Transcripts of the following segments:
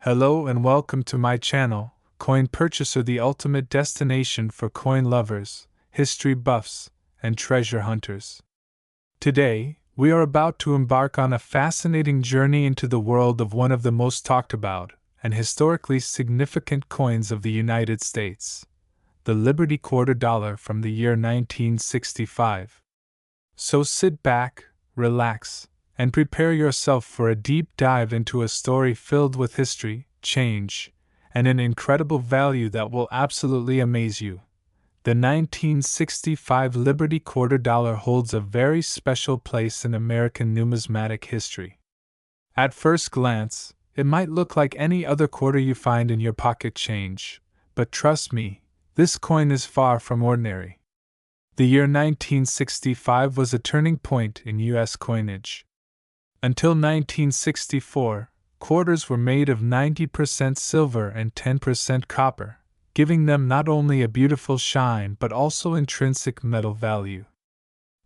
Hello and welcome to my channel, Coin Purchaser, the ultimate destination for coin lovers, history buffs, and treasure hunters. Today, we are about to embark on a fascinating journey into the world of one of the most talked about and historically significant coins of the United States, the Liberty Quarter Dollar from the year 1965. So sit back, relax, and prepare yourself for a deep dive into a story filled with history, change, and an incredible value that will absolutely amaze you. The 1965 Liberty Quarter Dollar holds a very special place in American numismatic history. At first glance, it might look like any other quarter you find in your pocket change, but trust me, this coin is far from ordinary. The year 1965 was a turning point in U.S. coinage. Until 1964, quarters were made of 90% silver and 10% copper, giving them not only a beautiful shine but also intrinsic metal value.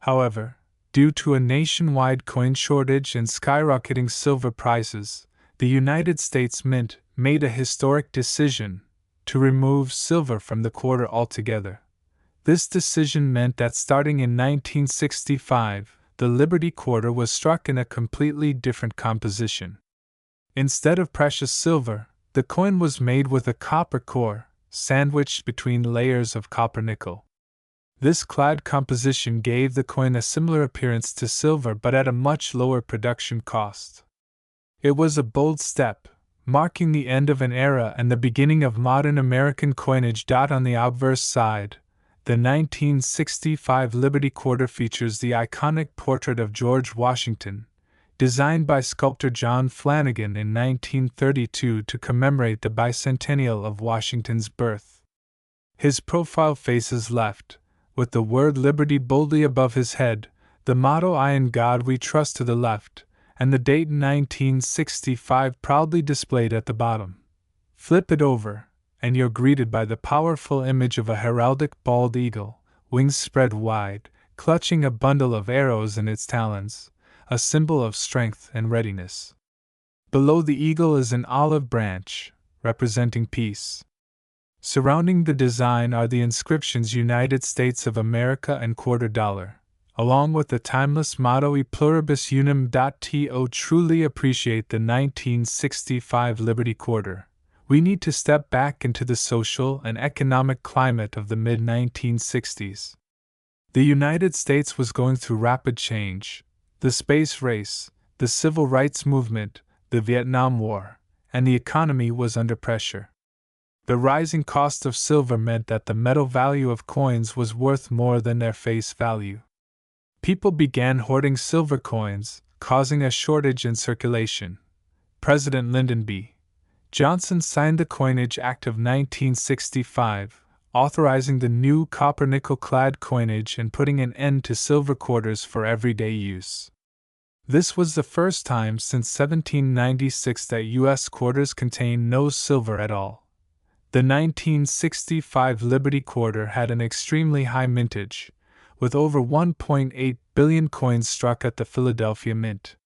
However, due to a nationwide coin shortage and skyrocketing silver prices, the United States Mint made a historic decision to remove silver from the quarter altogether. This decision meant that starting in 1965, the Liberty Quarter was struck in a completely different composition. Instead of precious silver, the coin was made with a copper core, sandwiched between layers of copper nickel. This clad composition gave the coin a similar appearance to silver but at a much lower production cost. It was a bold step, marking the end of an era and the beginning of modern American coinage. On the obverse side, the 1965 Liberty Quarter features the iconic portrait of George Washington, designed by sculptor John Flanagan in 1932 to commemorate the bicentennial of Washington's birth. His profile faces left, with the word Liberty boldly above his head, the motto "I in God We Trust" to the left, and the date 1965 proudly displayed at the bottom. Flip it over, and you're greeted by the powerful image of a heraldic bald eagle, wings spread wide, clutching a bundle of arrows in its talons, a symbol of strength and readiness. Below the eagle is an olive branch, representing peace. Surrounding the design are the inscriptions United States of America and Quarter Dollar, along with the timeless motto E pluribus unum. To truly appreciate the 1965 Liberty Quarter, we need to step back into the social and economic climate of the mid-1960s. The United States was going through rapid change: the space race, the civil rights movement, the Vietnam War, and the economy was under pressure. The rising cost of silver meant that the metal value of coins was worth more than their face value. People began hoarding silver coins, causing a shortage in circulation. President Lyndon B. Johnson signed the Coinage Act of 1965, authorizing the new copper-nickel-clad coinage and putting an end to silver quarters for everyday use. This was the first time since 1796 that U.S. quarters contained no silver at all. The 1965 Liberty Quarter had an extremely high mintage, with over 1.8 billion coins struck at the Philadelphia Mint.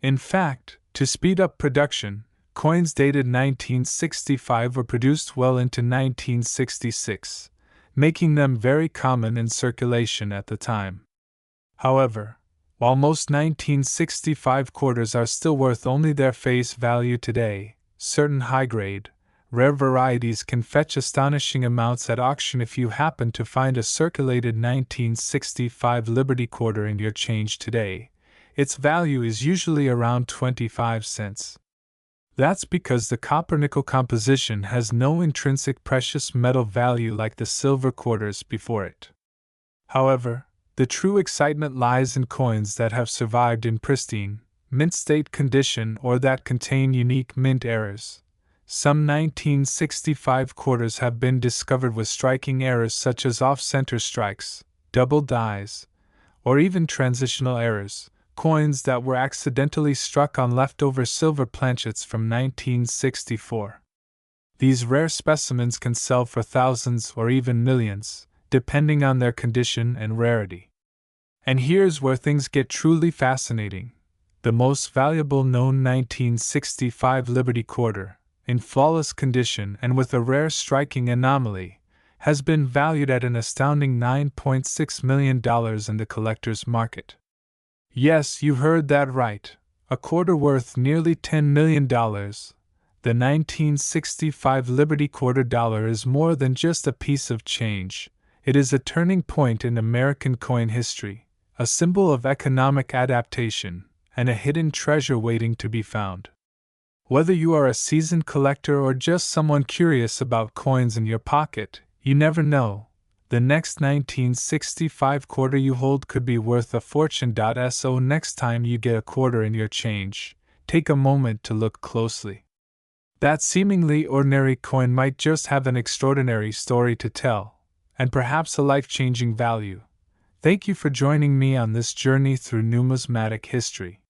In fact, to speed up production, coins dated 1965 were produced well into 1966, making them very common in circulation at the time. However, while most 1965 quarters are still worth only their face value today, certain high-grade, rare varieties can fetch astonishing amounts at auction. If you happen to find a circulated 1965 Liberty Quarter in your change today, its value is usually around 25 cents. That's because the copper-nickel composition has no intrinsic precious metal value like the silver quarters before it. However, the true excitement lies in coins that have survived in pristine, mint-state condition or that contain unique mint errors. Some 1965 quarters have been discovered with striking errors such as off-center strikes, double dies, or even transitional errors, coins that were accidentally struck on leftover silver planchets from 1964. These rare specimens can sell for thousands or even millions, depending on their condition and rarity. And here's where things get truly fascinating. The most valuable known 1965 Liberty Quarter, in flawless condition and with a rare striking anomaly, has been valued at an astounding $9.6 million in the collector's market. Yes, you heard that right, a quarter worth nearly $10 million. The 1965 Liberty quarter dollar is more than just a piece of change. It is a turning point in American coin history, a symbol of economic adaptation, and a hidden treasure waiting to be found. Whether you are a seasoned collector or just someone curious about coins in your pocket, you never know. The next 1965 quarter you hold could be worth a fortune. So next time you get a quarter in your change, take a moment to look closely. That seemingly ordinary coin might just have an extraordinary story to tell, and perhaps a life-changing value. Thank you for joining me on this journey through numismatic history.